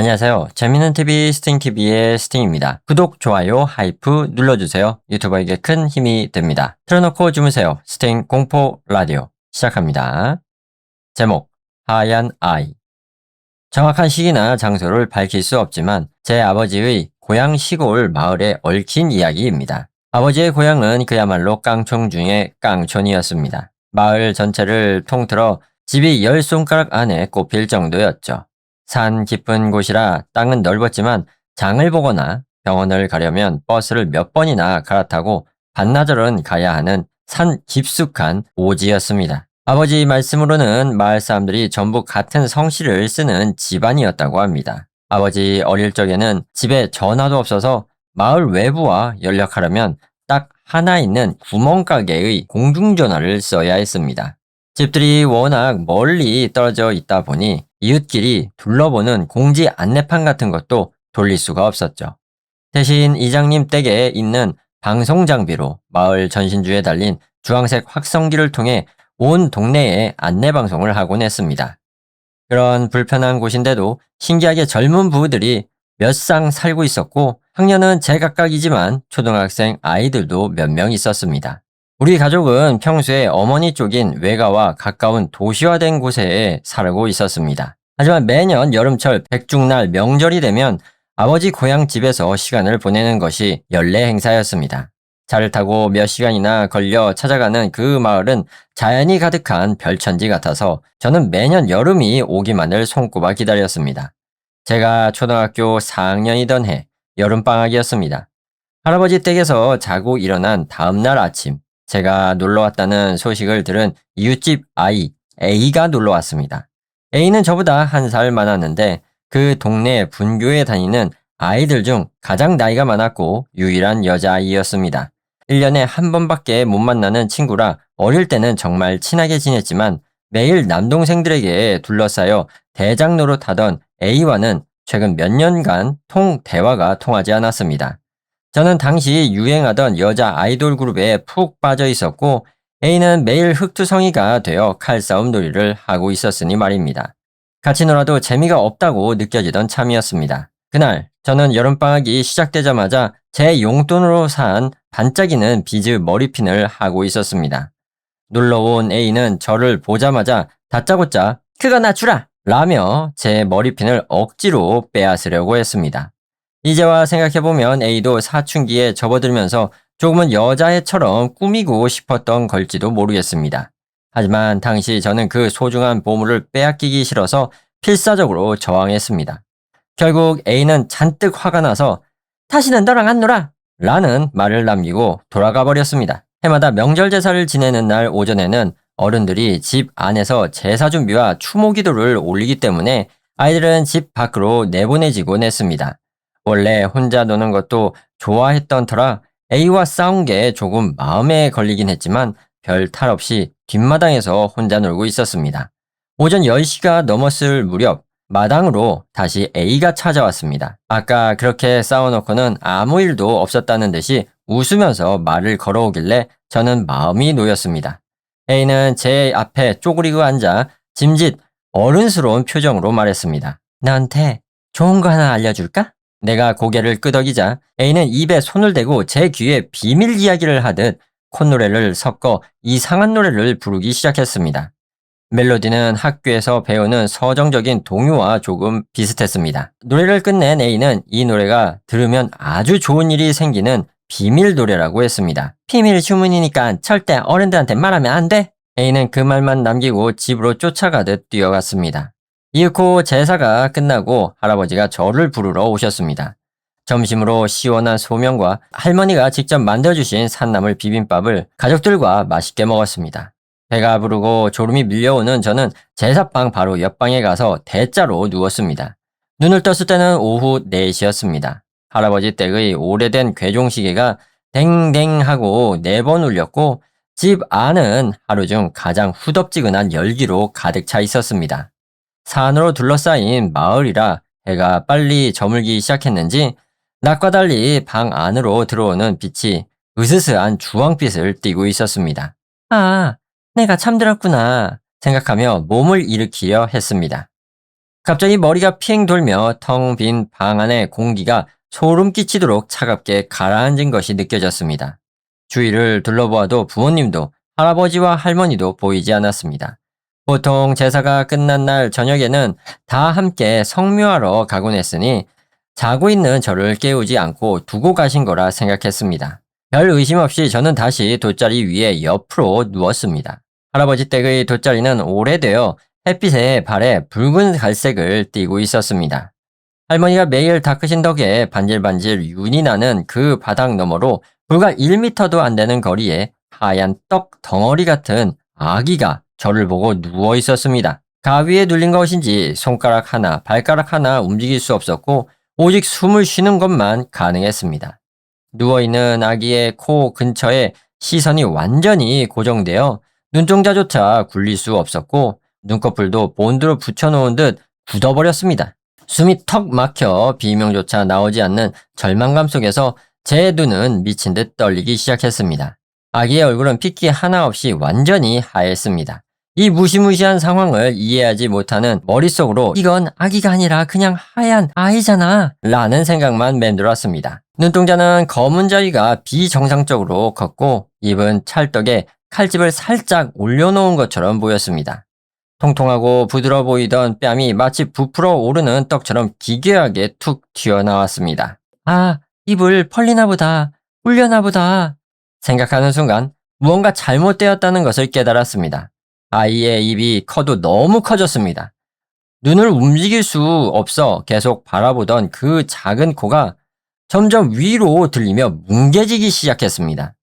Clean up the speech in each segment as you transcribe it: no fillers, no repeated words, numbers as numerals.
안녕하세요. 재미있는 TV 스팅TV의 스팅입니다. 구독, 좋아요, 하이프 눌러주세요. 유튜버에게 큰 힘이 됩니다. 틀어놓고 주무세요. 스팅 공포 라디오 시작합니다. 제목, 하얀 아이. 정확한 시기나 장소를 밝힐 수 없지만 제 아버지의 고향 시골 마을에 얽힌 이야기입니다. 아버지의 고향은 그야말로 깡총 중의 깡촌이었습니다. 마을 전체를 통틀어 집이 10손가락 안에 꼽힐 정도였죠. 산 깊은 곳이라 땅은 넓었지만 장을 보거나 병원을 가려면 버스를 몇 번이나 갈아타고 반나절은 가야 하는 산 깊숙한 오지였습니다. 아버지 말씀으로는 마을 사람들이 전부 같은 성씨를 쓰는 집안이었다고 합니다. 아버지 어릴 적에는 집에 전화도 없어서 마을 외부와 연락하려면 딱 하나 있는 구멍가게의 공중전화를 써야 했습니다. 집들이 워낙 멀리 떨어져 있다 보니 이웃끼리 둘러보는 공지 안내판 같은 것도 돌릴 수가 없었죠. 대신 이장님 댁에 있는 방송 장비로 마을 전신주에 달린 주황색 확성기를 통해 온 동네에 안내방송을 하곤 했습니다. 그런 불편한 곳인데도 신기하게 젊은 부부들이 몇 쌍 살고 있었고 학년은 제각각이지만 초등학생 아이들도 몇 명 있었습니다. 우리 가족은 평소에 어머니 쪽인 외가와 가까운 도시화된 곳에 살고 있었습니다. 하지만 매년 여름철 백중날 명절이 되면 아버지 고향 집에서 시간을 보내는 것이 연례 행사였습니다. 차를 타고 몇 시간이나 걸려 찾아가는 그 마을은 자연이 가득한 별천지 같아서 저는 매년 여름이 오기만을 손꼽아 기다렸습니다. 제가 초등학교 4학년이던 해 여름방학이었습니다. 할아버지 댁에서 자고 일어난 다음날 아침 제가 놀러왔다는 소식을 들은 이웃집 아이 A가 놀러왔습니다. A는 저보다 한 살 많았는데 그 동네 분교에 다니는 아이들 중 가장 나이가 많았고 유일한 여자아이였습니다. 1년에 한 번밖에 못 만나는 친구라 어릴 때는 정말 친하게 지냈지만 매일 남동생들에게 둘러싸여 대장 노릇하던 A와는 최근 몇 년간 대화가 통하지 않았습니다. 저는 당시 유행하던 여자 아이돌 그룹에 푹 빠져 있었고 A는 매일 흑투성이가 되어 칼싸움 놀이를 하고 있었으니 말입니다. 같이 놀아도 재미가 없다고 느껴지던 참이었습니다. 그날 저는 여름방학이 시작되자마자 제 용돈으로 산 반짝이는 비즈 머리핀을 하고 있었습니다. 놀러온 A는 저를 보자마자 다짜고짜 "그거 나 주라!" 라며 제 머리핀을 억지로 빼앗으려고 했습니다. 이제와 생각해보면 A도 사춘기에 접어들면서 조금은 여자애처럼 꾸미고 싶었던 걸지도 모르겠습니다. 하지만 당시 저는 그 소중한 보물을 빼앗기기 싫어서 필사적으로 저항했습니다. 결국 A는 잔뜩 화가 나서 "다시는 너랑 안 놀아!" 라는 말을 남기고 돌아가 버렸습니다. 해마다 명절 제사를 지내는 날 오전에는 어른들이 집 안에서 제사 준비와 추모 기도를 올리기 때문에 아이들은 집 밖으로 내보내지곤 했습니다. 원래 혼자 노는 것도 좋아했던 터라 A와 싸운 게 조금 마음에 걸리긴 했지만 별 탈 없이 뒷마당에서 혼자 놀고 있었습니다. 오전 10시가 넘었을 무렵 마당으로 다시 A가 찾아왔습니다. 아까 그렇게 싸워놓고는 아무 일도 없었다는 듯이 웃으면서 말을 걸어오길래 저는 마음이 놓였습니다. A는 제 앞에 쪼그리고 앉아 짐짓 어른스러운 표정으로 말했습니다. "너한테 좋은 거 하나 알려줄까?" 내가 고개를 끄덕이자 A는 입에 손을 대고 제 귀에 비밀 이야기를 하듯 콧노래를 섞어 이상한 노래를 부르기 시작했습니다. 멜로디는 학교에서 배우는 서정적인 동요와 조금 비슷했습니다. 노래를 끝낸 A는 이 노래가 들으면 아주 좋은 일이 생기는 비밀 노래라고 했습니다. "비밀 주문이니까 절대 어른들한테 말하면 안 돼." A는 그 말만 남기고 집으로 쫓아가듯 뛰어갔습니다. 이윽고 제사가 끝나고 할아버지가 저를 부르러 오셨습니다. 점심으로 시원한 소면과 할머니가 직접 만들어주신 산나물 비빔밥을 가족들과 맛있게 먹었습니다. 배가 부르고 졸음이 밀려오는 저는 제사방 바로 옆방에 가서 대자로 누웠습니다. 눈을 떴을 때는 오후 4시였습니다. 할아버지 댁의 오래된 괴종시계가 댕댕 하고 4번 울렸고 집 안은 하루 중 가장 후덥지근한 열기로 가득 차 있었습니다. 산으로 둘러싸인 마을이라 해가 빨리 저물기 시작했는지 낮과 달리 방 안으로 들어오는 빛이 으스스한 주황빛을 띠고 있었습니다. "아, 내가 잠들었구나" 생각하며 몸을 일으키려 했습니다. 갑자기 머리가 핑 돌며 텅 빈 방 안의 공기가 소름 끼치도록 차갑게 가라앉은 것이 느껴졌습니다. 주위를 둘러보아도 부모님도 할아버지와 할머니도 보이지 않았습니다. 보통 제사가 끝난 날 저녁에는 다 함께 성묘하러 가곤 했으니 자고 있는 저를 깨우지 않고 두고 가신 거라 생각했습니다. 별 의심 없이 저는 다시 돗자리 위에 옆으로 누웠습니다. 할아버지 댁의 돗자리는 오래되어 햇빛에 발에 붉은 갈색을 띠고 있었습니다. 할머니가 매일 닦으신 덕에 반질반질 윤이 나는 그 바닥 너머로 불과 1m도 안 되는 거리에 하얀 떡 덩어리 같은 아기가 저를 보고 누워 있었습니다. 가위에 눌린 것인지 손가락 하나, 발가락 하나 움직일 수 없었고 오직 숨을 쉬는 것만 가능했습니다. 누워있는 아기의 코 근처에 시선이 완전히 고정되어 눈동자조차 굴릴 수 없었고 눈꺼풀도 본드로 붙여놓은 듯 굳어버렸습니다. 숨이 턱 막혀 비명조차 나오지 않는 절망감 속에서 제 눈은 미친 듯 떨리기 시작했습니다. 아기의 얼굴은 핏기 하나 없이 완전히 하였습니다. 이 무시무시한 상황을 이해하지 못하는 머릿속으로 이건 아기가 아니라 그냥 하얀 아이잖아 라는 생각만 맴돌았습니다. 눈동자는 검은 자위가 비정상적으로 컸고 입은 찰떡에 칼집을 살짝 올려놓은 것처럼 보였습니다. 통통하고 부드러워 보이던 뺨이 마치 부풀어 오르는 떡처럼 기괴하게 툭 튀어나왔습니다. 아, 입을 벌리나 보다, 울려나 보다 생각하는 순간 무언가 잘못되었다는 것을 깨달았습니다. 아이의 입이 커도 너무 커졌습니다. 눈을 움직일 수 없어 계속 바라보던 그 작은 코가 점점 위로 들리며 뭉개지기 시작했습니다.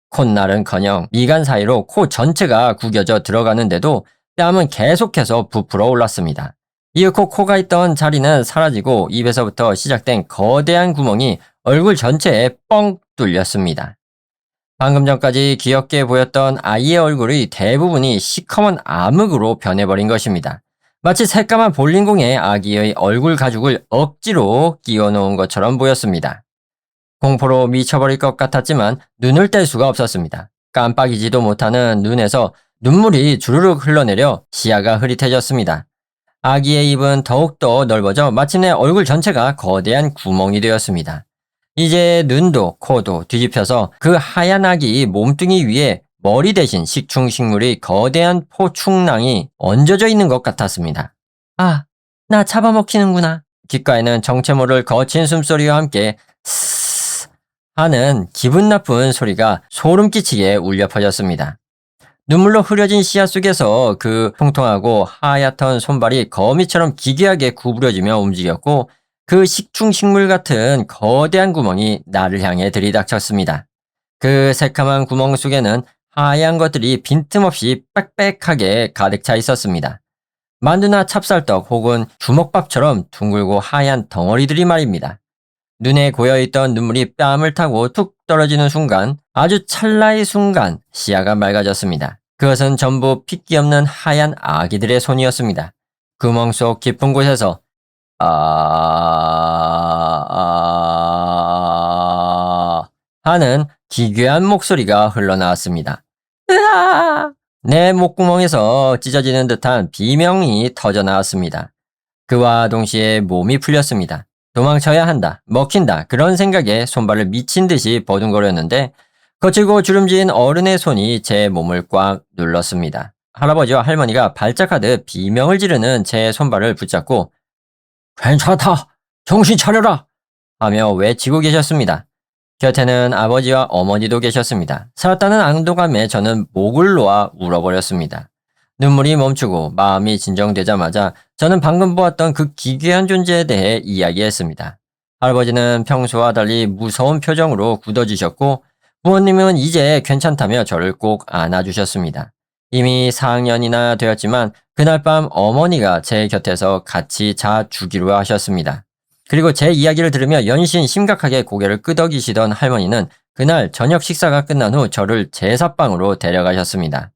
콧날은커녕 미간 사이로 코 전체가 구겨져 들어가는데도 뺨은 계속해서 부풀어 올랐습니다. 이윽고 코가 있던 자리는 사라지고 입에서부터 시작된 거대한 구멍이 얼굴 전체에 뻥 뚫렸습니다. 방금 전까지 귀엽게 보였던 아이의 얼굴의 대부분이 시커먼 암흑으로 변해버린 것입니다. 마치 새까만 볼링공에 아기의 얼굴 가죽을 억지로 끼워놓은 것처럼 보였습니다. 공포로 미쳐버릴 것 같았지만 눈을 뗄 수가 없었습니다. 깜빡이지도 못하는 눈에서 눈물이 주르륵 흘러내려 시야가 흐릿해졌습니다. 아기의 입은 더욱더 넓어져 마침내 얼굴 전체가 거대한 구멍이 되었습니다. 이제 눈도 코도 뒤집혀서 그 하얀 아기 몸뚱이 위에 머리 대신 식충식물의 거대한 포충낭이 얹어져 있는 것 같았습니다. 아, 나 잡아먹히는구나. 귓가에는 정체 모를 거친 숨소리와 함께 스스스 하는 기분 나쁜 소리가 소름 끼치게 울려 퍼졌습니다. 눈물로 흐려진 시야 속에서 그 통통하고 하얗던 손발이 거미처럼 기괴하게 구부려지며 움직였고 그 식충식물 같은 거대한 구멍이 나를 향해 들이닥쳤습니다. 그 새카만 구멍 속에는 하얀 것들이 빈틈없이 빽빽하게 가득 차 있었습니다. 만두나 찹쌀떡 혹은 주먹밥처럼 둥글고 하얀 덩어리들이 말입니다. 눈에 고여있던 눈물이 뺨을 타고 툭 떨어지는 순간, 아주 찰나의 순간 시야가 맑아졌습니다. 그것은 전부 핏기 없는 하얀 아기들의 손이었습니다. 구멍 속 깊은 곳에서 하는 기괴한 목소리가 흘러나왔습니다. 으아! 내 목구멍에서 찢어지는 듯한 비명이 터져나왔습니다. 그와 동시에 몸이 풀렸습니다. 도망쳐야 한다, 먹힌다 그런 생각에 손발을 미친 듯이 버둥거렸는데 거칠고 주름진 어른의 손이 제 몸을 꽉 눌렀습니다. 할아버지와 할머니가 발작하듯 비명을 지르는 제 손발을 붙잡고 괜찮다! 정신 차려라! 하며 외치고 계셨습니다. 곁에는 아버지와 어머니도 계셨습니다. 살았다는 안도감에 저는 목을 놓아 울어버렸습니다. 눈물이 멈추고 마음이 진정되자마자 저는 방금 보았던 그 기괴한 존재에 대해 이야기했습니다. 할아버지는 평소와 달리 무서운 표정으로 굳어지셨고 부모님은 이제 괜찮다며 저를 꼭 안아주셨습니다. 이미 4학년이나 되었지만 그날 밤 어머니가 제 곁에서 같이 자주기로 하셨습니다. 그리고 제 이야기를 들으며 연신 심각하게 고개를 끄덕이시던 할머니는 그날 저녁 식사가 끝난 후 저를 제사방으로 데려가셨습니다.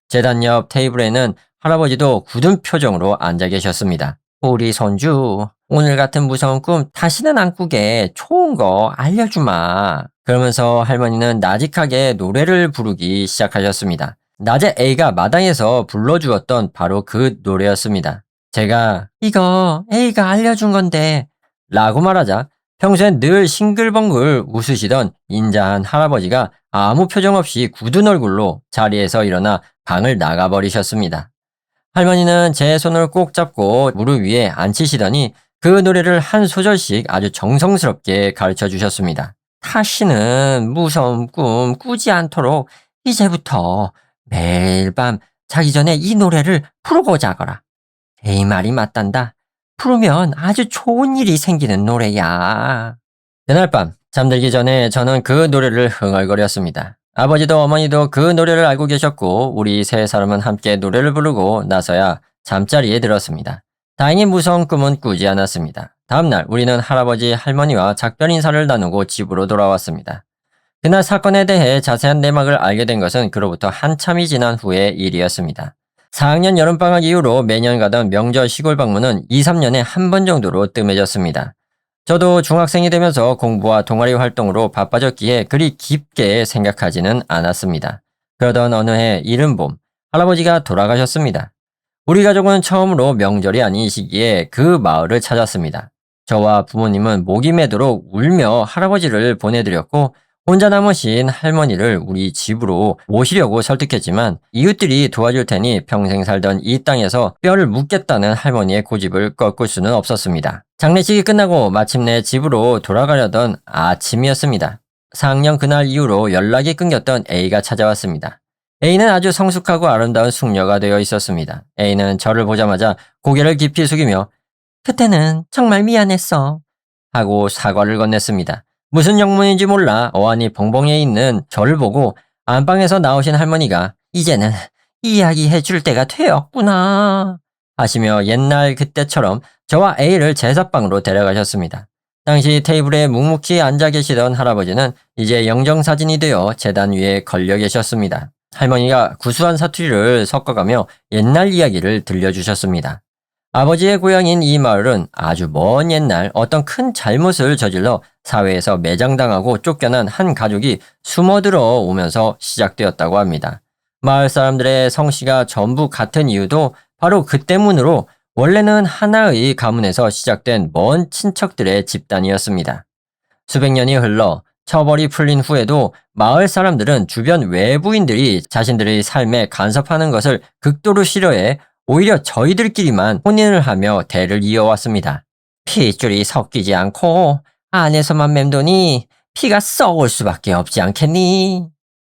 제단 옆 테이블에는 할아버지도 굳은 표정으로 앉아 계셨습니다. 우리 손주, 오늘 같은 무서운 꿈 다시는 안 꾸게 좋은 거 알려주마. 그러면서 할머니는 나직하게 노래를 부르기 시작하셨습니다. 낮에 A가 마당에서 불러주었던 바로 그 노래였습니다. 제가 이거 A가 알려준 건데 라고 말하자 평소엔 늘 싱글벙글 웃으시던 인자한 할아버지가 아무 표정 없이 굳은 얼굴로 자리에서 일어나 방을 나가버리셨습니다. 할머니는 제 손을 꼭 잡고 무릎 위에 앉히시더니 그 노래를 한 소절씩 아주 정성스럽게 가르쳐 주셨습니다. 다시는 무서운 꿈 꾸지 않도록 이제부터 매일 밤 자기 전에 이 노래를 부르고 자거라. 에이 말이 맞단다. 부르면 아주 좋은 일이 생기는 노래야. 그날 밤 잠들기 전에 저는 그 노래를 흥얼거렸습니다. 아버지도 어머니도 그 노래를 알고 계셨고 우리 세 사람은 함께 노래를 부르고 나서야 잠자리에 들었습니다. 다행히 무서운 꿈은 꾸지 않았습니다. 다음날 우리는 할아버지 할머니와 작별 인사를 나누고 집으로 돌아왔습니다. 그날 사건에 대해 자세한 내막을 알게 된 것은 그로부터 한참이 지난 후의 일이었습니다. 4학년 여름방학 이후로 매년 가던 명절 시골 방문은 2, 3년에 한 번 정도로 뜸해졌습니다. 저도 중학생이 되면서 공부와 동아리 활동으로 바빠졌기에 그리 깊게 생각하지는 않았습니다. 그러던 어느 해 이른 봄 할아버지가 돌아가셨습니다. 우리 가족은 처음으로 명절이 아닌 시기에 그 마을을 찾았습니다. 저와 부모님은 목이 매도록 울며 할아버지를 보내드렸고 혼자 남으신 할머니를 우리 집으로 모시려고 설득했지만 이웃들이 도와줄 테니 평생 살던 이 땅에서 뼈를 묻겠다는 할머니의 고집을 꺾을 수는 없었습니다. 장례식이 끝나고 마침내 집으로 돌아가려던 아침이었습니다. 4학년 그날 이후로 연락이 끊겼던 A가 찾아왔습니다. A는 아주 성숙하고 아름다운 숙녀가 되어 있었습니다. A는 저를 보자마자 고개를 깊이 숙이며 그때는 정말 미안했어 하고 사과를 건넸습니다. 무슨 영문인지 몰라 어안이 벙벙해 있는 저를 보고 안방에서 나오신 할머니가 이제는 이야기해 줄 때가 되었구나 하시며 옛날 그때처럼 저와 A를 제사방으로 데려가셨습니다. 당시 테이블에 묵묵히 앉아 계시던 할아버지는 이제 영정사진이 되어 제단 위에 걸려 계셨습니다. 할머니가 구수한 사투리를 섞어가며 옛날 이야기를 들려주셨습니다. 아버지의 고향인 이 마을은 아주 먼 옛날 어떤 큰 잘못을 저질러 사회에서 매장당하고 쫓겨난 한 가족이 숨어들어 오면서 시작되었다고 합니다. 마을 사람들의 성씨가 전부 같은 이유도 바로 그 때문으로 원래는 하나의 가문에서 시작된 먼 친척들의 집단이었습니다. 수백 년이 흘러 처벌이 풀린 후에도 마을 사람들은 주변 외부인들이 자신들의 삶에 간섭하는 것을 극도로 싫어해 오히려 저희들끼리만 혼인을 하며 대를 이어왔습니다. 핏줄이 섞이지 않고 안에서만 맴도니 피가 썩을 수밖에 없지 않겠니?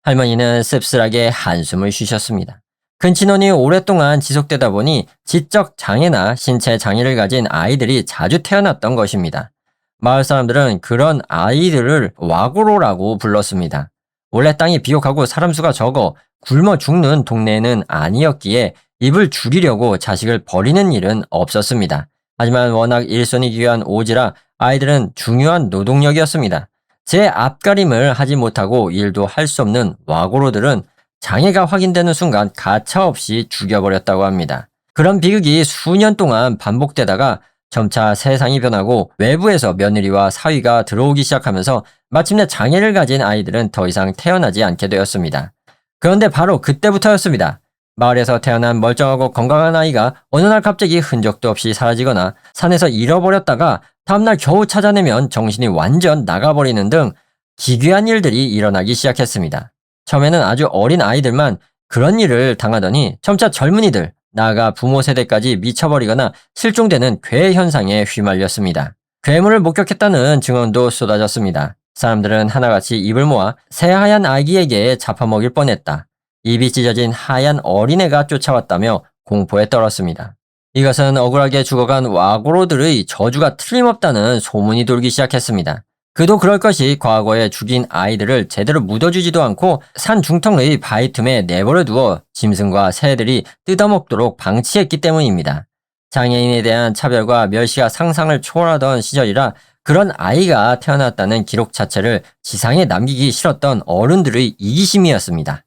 할머니는 씁쓸하게 한숨을 쉬셨습니다. 근친혼이 오랫동안 지속되다 보니 지적 장애나 신체 장애를 가진 아이들이 자주 태어났던 것입니다. 마을 사람들은 그런 아이들을 와고로라고 불렀습니다. 원래 땅이 비옥하고 사람 수가 적어 굶어 죽는 동네는 아니었기에 입을 줄이려고 자식을 버리는 일은 없었습니다. 하지만 워낙 일손이 귀한 오지라 아이들은 중요한 노동력이었습니다. 제 앞가림을 하지 못하고 일도 할 수 없는 와고로들은 장애가 확인되는 순간 가차없이 죽여버렸다고 합니다. 그런 비극이 수년 동안 반복되다가 점차 세상이 변하고 외부에서 며느리와 사위가 들어오기 시작하면서 마침내 장애를 가진 아이들은 더 이상 태어나지 않게 되었습니다. 그런데 바로 그때부터였습니다. 마을에서 태어난 멀쩡하고 건강한 아이가 어느 날 갑자기 흔적도 없이 사라지거나 산에서 잃어버렸다가 다음날 겨우 찾아내면 정신이 완전 나가버리는 등 기괴한 일들이 일어나기 시작했습니다. 처음에는 아주 어린 아이들만 그런 일을 당하더니 점차 젊은이들, 나아가 부모 세대까지 미쳐버리거나 실종되는 괴 현상에 휘말렸습니다. 괴물을 목격했다는 증언도 쏟아졌습니다. 사람들은 하나같이 입을 모아 새하얀 아기에게 잡아먹일 뻔했다. 입이 찢어진 하얀 어린애가 쫓아왔다며 공포에 떨었습니다. 이것은 억울하게 죽어간 와고로들의 저주가 틀림없다는 소문이 돌기 시작했습니다. 그도 그럴 것이 과거에 죽인 아이들을 제대로 묻어주지도 않고 산 중턱의 바위 틈에 내버려 두어 짐승과 새들이 뜯어먹도록 방치했기 때문입니다. 장애인에 대한 차별과 멸시가 상상을 초월하던 시절이라 그런 아이가 태어났다는 기록 자체를 지상에 남기기 싫었던 어른들의 이기심이었습니다.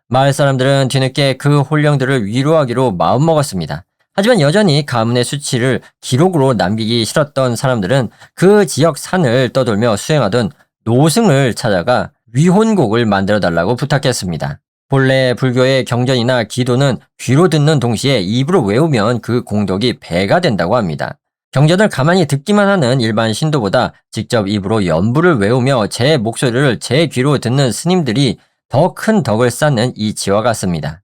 마을 사람들은 뒤늦게 그 혼령들을 위로하기로 마음먹었습니다. 하지만 여전히 가문의 수치를 기록으로 남기기 싫었던 사람들은 그 지역 산을 떠돌며 수행하던 노승을 찾아가 위혼곡을 만들어달라고 부탁했습니다. 본래 불교의 경전이나 기도는 귀로 듣는 동시에 입으로 외우면 그 공덕이 배가 된다고 합니다. 경전을 가만히 듣기만 하는 일반 신도보다 직접 입으로 연부를 외우며 제 목소리를 제 귀로 듣는 스님들이 더 큰 덕을 쌓는 이치와 같습니다.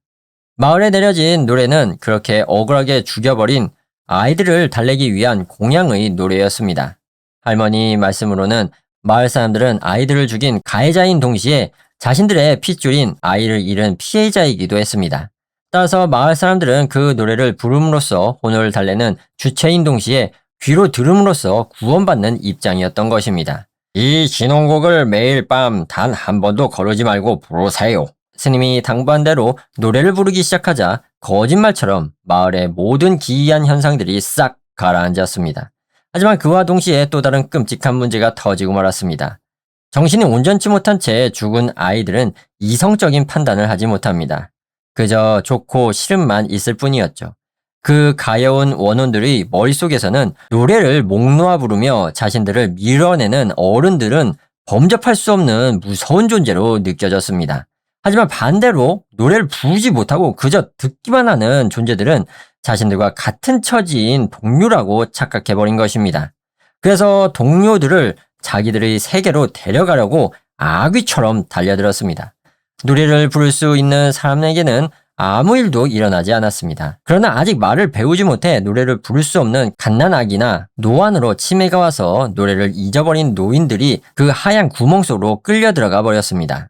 마을에 내려진 노래는 그렇게 억울하게 죽여버린 아이들을 달래기 위한 공양의 노래였습니다. 할머니 말씀으로는 마을 사람들은 아이들을 죽인 가해자인 동시에 자신들의 핏줄인 아이를 잃은 피해자이기도 했습니다. 따라서 마을 사람들은 그 노래를 부름으로써 혼을 달래는 주체인 동시에 귀로 들음으로써 구원받는 입장이었던 것입니다. 이 진홍곡을 매일 밤 단 한 번도 거르지 말고 부르세요. 스님이 당부한 대로 노래를 부르기 시작하자 거짓말처럼 마을의 모든 기이한 현상들이 싹 가라앉았습니다. 하지만 그와 동시에 또 다른 끔찍한 문제가 터지고 말았습니다. 정신이 온전치 못한 채 죽은 아이들은 이성적인 판단을 하지 못합니다. 그저 좋고 싫음만 있을 뿐이었죠. 그 가여운 원혼들의 머릿속에서는 노래를 목 놓아 부르며 자신들을 밀어내는 어른들은 범접할 수 없는 무서운 존재로 느껴졌습니다. 하지만 반대로 노래를 부르지 못하고 그저 듣기만 하는 존재들은 자신들과 같은 처지인 동료라고 착각해버린 것입니다. 그래서 동료들을 자기들의 세계로 데려가려고 아귀처럼 달려들었습니다. 노래를 부를 수 있는 사람에게는 아무 일도 일어나지 않았습니다. 그러나 아직 말을 배우지 못해 노래를 부를 수 없는 갓난아기나 노안으로 치매가 와서 노래를 잊어버린 노인들이 그 하얀 구멍 속으로 끌려 들어가 버렸습니다.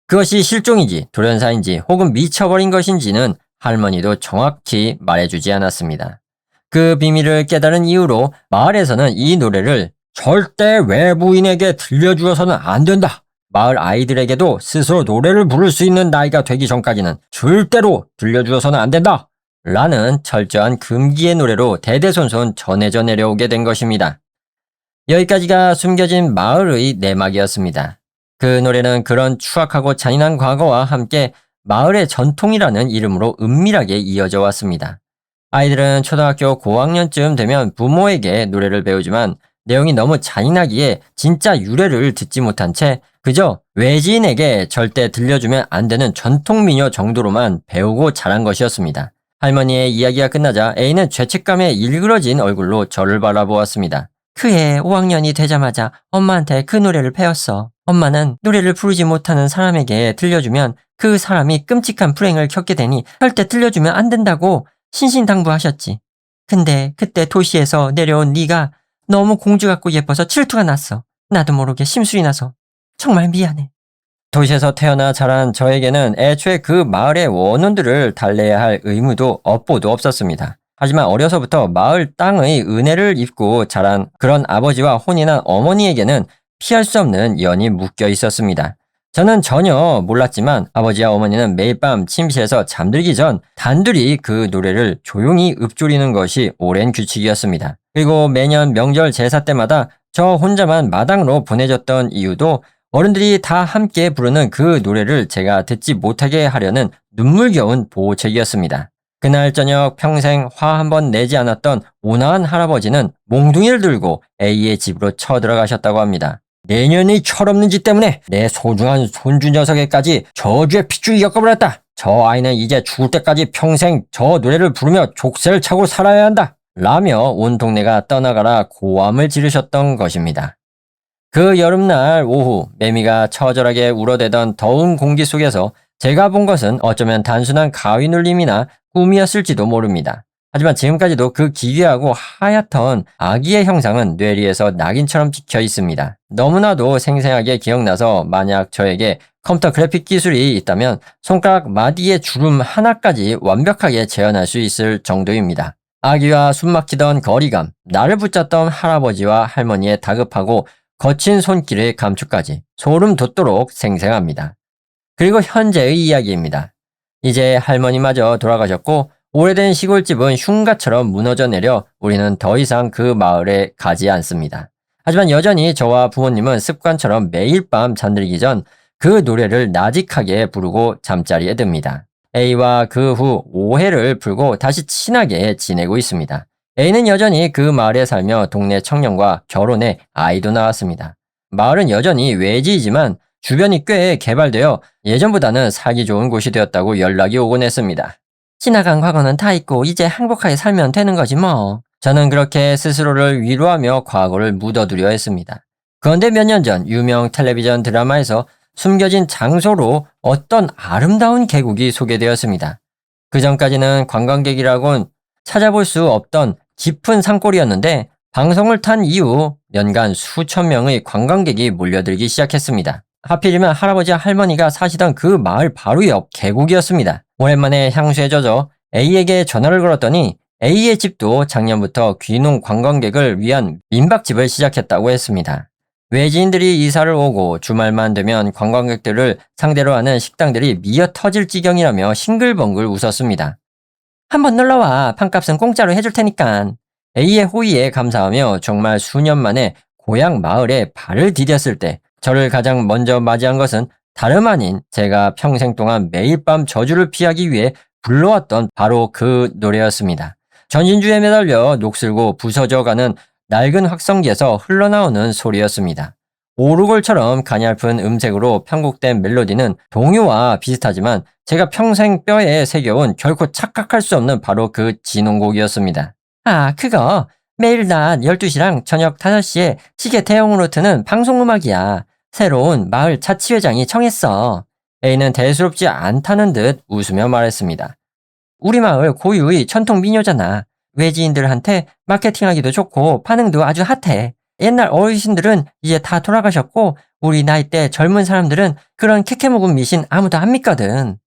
그것이 실종인지 돌연사인지 혹은 미쳐버린 것인지는 할머니도 정확히 말해주지 않았습니다. 그 비밀을 깨달은 이후로 마을에서는 이 노래를 절대 외부인에게 들려주어서는 안 된다. 마을 아이들에게도 스스로 노래를 부를 수 있는 나이가 되기 전까지는 절대로 들려주어서는 안 된다. 라는 철저한 금기의 노래로 대대손손 전해져 내려오게 된 것입니다. 여기까지가 숨겨진 마을의 내막이었습니다. 그 노래는 그런 추악하고 잔인한 과거와 함께 마을의 전통이라는 이름으로 은밀하게 이어져 왔습니다. 아이들은 초등학교 고학년쯤 되면 부모에게 노래를 배우지만 내용이 너무 잔인하기에 진짜 유래를 듣지 못한 채 그저 외지인에게 절대 들려주면 안 되는 전통민요 정도로만 배우고 자란 것이었습니다. 할머니의 이야기가 끝나자 A는 죄책감에 일그러진 얼굴로 저를 바라보았습니다. 그해 5학년이 되자마자 엄마한테 그 노래를 배웠어. 엄마는 노래를 부르지 못하는 사람에게 들려주면 그 사람이 끔찍한 불행을 겪게 되니 절대 들려주면 안 된다고 신신당부하셨지. 근데 그때 도시에서 내려온 네가 너무 공주 같고 예뻐서 질투가 났어. 나도 모르게 심술이 나서. 정말 미안해. 도시에서 태어나 자란 저에게는 애초에 그 마을의 원혼들을 달래야 할 의무도 업보도 없었습니다. 하지만 어려서부터 마을 땅의 은혜를 입고 자란 그런 아버지와 혼인한 어머니에게는 피할 수 없는 연이 묶여 있었습니다. 저는 전혀 몰랐지만 아버지와 어머니는 매일 밤 침실에서 잠들기 전 단둘이 그 노래를 조용히 읊조리는 것이 오랜 규칙이었습니다. 그리고 매년 명절 제사 때마다 저 혼자만 마당으로 보내졌던 이유도 어른들이 다 함께 부르는 그 노래를 제가 듣지 못하게 하려는 눈물겨운 보호책이었습니다. 그날 저녁 평생 화 한 번 내지 않았던 온화한 할아버지는 몽둥이를 들고 A의 집으로 쳐들어가셨다고 합니다. 내년의 철없는 짓 때문에 내 소중한 손주 녀석에까지 저주의 핏줄이 겪어버렸다. 저 아이는 이제 죽을 때까지 평생 저 노래를 부르며 족쇄를 차고 살아야 한다. 라며 온 동네가 떠나가라 고함을 지르셨던 것입니다. 그 여름날 오후 매미가 처절하게 울어대던 더운 공기 속에서 제가 본 것은 어쩌면 단순한 가위 눌림이나 꿈이었을지도 모릅니다. 하지만 지금까지도 그 기괴하고 하얗던 아기의 형상은 뇌리에서 낙인처럼 찍혀 있습니다. 너무나도 생생하게 기억나서 만약 저에게 컴퓨터 그래픽 기술이 있다면 손가락 마디의 주름 하나까지 완벽하게 재현할 수 있을 정도입니다. 아기와 숨막히던 거리감, 나를 붙잡던 할아버지와 할머니의 다급하고 거친 손길의 감촉까지 소름 돋도록 생생합니다. 그리고 현재의 이야기입니다. 이제 할머니마저 돌아가셨고 오래된 시골집은 흉가처럼 무너져 내려 우리는 더 이상 그 마을에 가지 않습니다. 하지만 여전히 저와 부모님은 습관처럼 매일 밤 잠들기 전 그 노래를 나직하게 부르고 잠자리에 듭니다. A와 그 후 오해를 풀고 다시 친하게 지내고 있습니다. A는 여전히 그 마을에 살며 동네 청년과 결혼해 아이도 낳았습니다. 마을은 여전히 외지이지만 주변이 꽤 개발되어 예전보다는 살기 좋은 곳이 되었다고 연락이 오곤 했습니다. 지나간 과거는 다 잊고 이제 행복하게 살면 되는 거지 뭐. 저는 그렇게 스스로를 위로하며 과거를 묻어두려 했습니다. 그런데 몇 년 전 유명 텔레비전 드라마에서 숨겨진 장소로 어떤 아름다운 계곡이 소개되었습니다. 그 전까지는 관광객이라곤 찾아볼 수 없던 깊은 산골이었는데 방송을 탄 이후 연간 수천 명의 관광객이 몰려들기 시작했습니다. 하필이면 할아버지 할머니가 사시던 그 마을 바로 옆 계곡이었습니다. 오랜만에 향수에 젖어 A에게 전화를 걸었더니 A의 집도 작년부터 귀농 관광객을 위한 민박집을 시작했다고 했습니다. 외지인들이 이사를 오고 주말만 되면 관광객들을 상대로 하는 식당들이 미어 터질 지경이라며 싱글벙글 웃었습니다. 한번 놀러와. 판값은 공짜로 해줄 테니까. A의 호의에 감사하며 정말 수년 만에 고향 마을에 발을 디뎠을 때 저를 가장 먼저 맞이한 것은 다름 아닌 제가 평생 동안 매일 밤 저주를 피하기 위해 불러왔던 바로 그 노래였습니다. 전진주에 매달려 녹슬고 부서져가는 낡은 확성기에서 흘러나오는 소리였습니다. 오르골처럼 가냘픈 음색으로 편곡된 멜로디는 동요와 비슷하지만 제가 평생 뼈에 새겨온 결코 착각할 수 없는 바로 그 진홍곡이었습니다. 아, 그거 매일 낮 12시랑 저녁 5시에 시계 대용으로 트는 방송음악이야. 새로운 마을 자치회장이 청했어. A는 대수롭지 않다는 듯 웃으며 말했습니다. 우리 마을 고유의 전통 민요잖아. 외지인들한테 마케팅하기도 좋고 반응도 아주 핫해. 옛날 어르신들은 이제 다 돌아가셨고 우리 나이 때 젊은 사람들은 그런 캐캐묵은 미신 아무도 안 믿거든.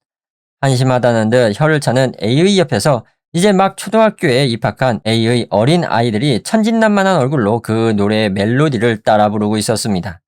한심하다는 듯 혀를 차는 A의 옆에서 이제 막 초등학교에 입학한 A의 어린 아이들이 천진난만한 얼굴로 그 노래의 멜로디를 따라 부르고 있었습니다.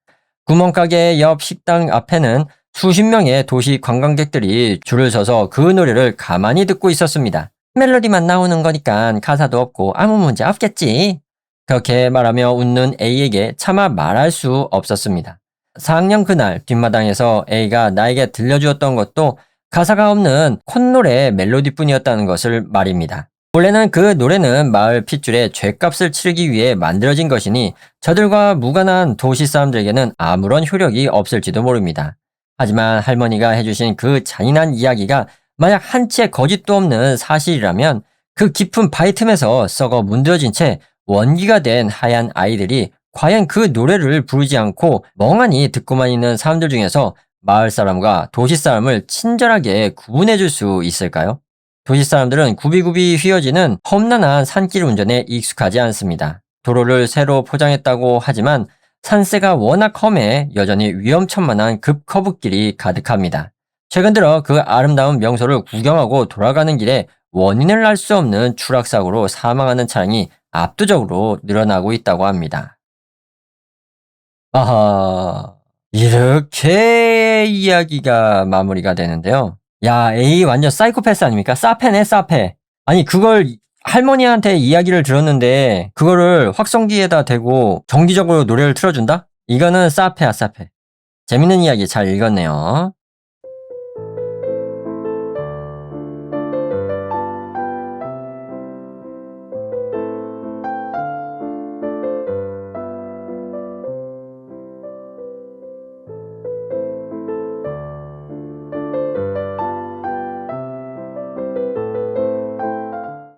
구멍가게 옆 식당 앞에는 수십 명의 도시 관광객들이 줄을 서서 그 노래를 가만히 듣고 있었습니다. 멜로디만 나오는 거니까 가사도 없고 아무 문제 없겠지. 그렇게 말하며 웃는 A에게 차마 말할 수 없었습니다. 4학년 그날 뒷마당에서 A가 나에게 들려주었던 것도 가사가 없는 콧노래 멜로디뿐이었다는 것을 말입니다. 원래는 그 노래는 마을 핏줄에 죗값을 치르기 위해 만들어진 것이니 저들과 무관한 도시 사람들에게는 아무런 효력이 없을지도 모릅니다. 하지만 할머니가 해주신 그 잔인한 이야기가 만약 한치의 거짓도 없는 사실이라면 그 깊은 바위 틈에서 썩어 문드러진 채 원기가 된 하얀 아이들이 과연 그 노래를 부르지 않고 멍하니 듣고만 있는 사람들 중에서 마을 사람과 도시 사람을 친절하게 구분해 줄 수 있을까요? 도시 사람들은 굽이굽이 휘어지는 험난한 산길 운전에 익숙하지 않습니다. 도로를 새로 포장했다고 하지만 산세가 워낙 험해 여전히 위험천만한 급커브길이 가득합니다. 최근 들어 그 아름다운 명소를 구경하고 돌아가는 길에 원인을 알 수 없는 추락사고로 사망하는 차량이 압도적으로 늘어나고 있다고 합니다. 아하, 이렇게 이야기가 마무리가 되는데요. 야, A 완전 사이코패스 아닙니까? 사페네, 사페. 아니, 그걸 할머니한테 이야기를 들었는데 그거를 확성기에다 대고 정기적으로 노래를 틀어준다? 이거는 사페야, 사페. 재밌는 이야기 잘 읽었네요.